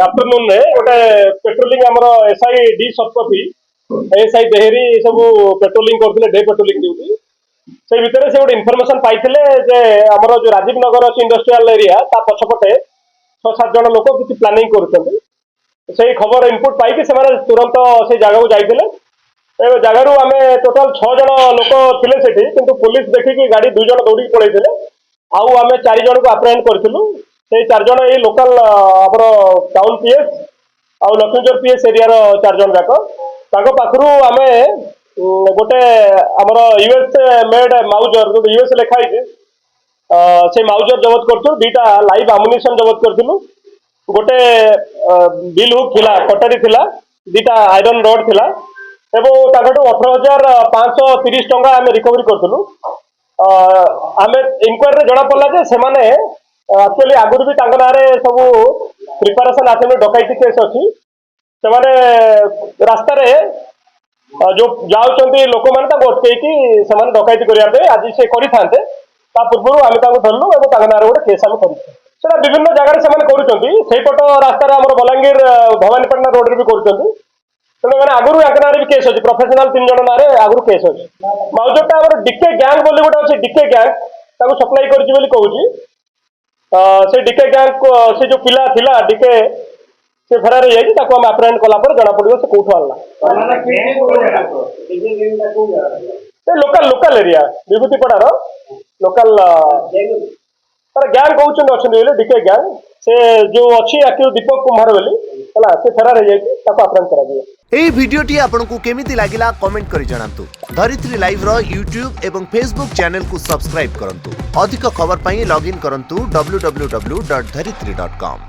Afternoon रे गोटे patrolling आमर एसआई डी सतपथी एसआई देहरी सब पेट्रोलिंग करथिले डे पेट्रोलिंग ड्यूटी से भितर से गोटे इनफॉरमेशन पाइथिले जे हमर जो राजीव नगर अछि इंडस्ट्रियल एरिया ता पछपटे 6-7 जन लोक किछि प्लानिंग करूछन्ती से खबर इनपुट पाई कि से तुरंत से जगह को जाइथिले ए जगह रु आमे टोटल 6 जन लोक थिले सेठी किंतु पुलिस देखि कि गाड़ी 2 जन दौड़ी पळैथिले आउ आमे 4 जन को अप्रेहेंड करथिलु से 4 जन ए लोकल हमर टाउन पीएस आउ लक्ष्मीचर पीएस एरिया रो 4 जन जाको ताको पाखरु आमे गोटे हमर यूएस मेड माउजर जो यूएस लिखा है से माउजर जबत करथु दीटा लाइव एमुनिशन जबत करथिलु गोटे बिल हुक थिला कटारी थिला दीटा आयरन रड थिला एवं ताकटू 18,530 टंका आमे रिकवरी करथिलु आमे इंक्वायरी जणा पड़ला जे से माने एक्चुअली आगुर भी तांग नारे सब प्रिपरेशन आसे डकैती केस अछि से माने रास्ता रे जो जाउछन्ती लोक माने ताको अटकेकी से माने डकैती करिया पे आज से करि थांते ता पूर्व आमे ताको धरलु एवं तांग नारे गोटे केस आमे करिछु सेटा विभिन्न जगह से माने करूछन्ती सेही पट रास्ता रे हमर बलांगीर भवानीपटना रोड रे भी करूछन्ती तेणु मैंने आगुरी नारे भी केस अच्छी प्रोफेशनल 3 जन नारे आगुरी केस अच्छी माउजरटा आम डीके गैंग बोली गोटे अच्छे डीके गैंग सप्लाई करुँच से डीके गैंग से जो पिला थिला डीके से फेरार हो आम अप्रेहेंड कला जना पड़ो से कौटू आनला लोकल लोकल एरिया विभूतिपड़ार लोकल तार गैंग कहते अच्छा डीके गैंग से जो अच्छी एक्टिव दीपक कुमार बोली है से फेरार हो अप्रेहेंड करा एही भिडियोटी आपनकु केमिति लागिला कमेंट करि जणांतु। धरित्री लाइव रो यूट्यूब एवं फेसबुक चैनल को सब्सक्राइब करंतु। अधिक खबर पई लॉगिन करंतु www.dharitri.com।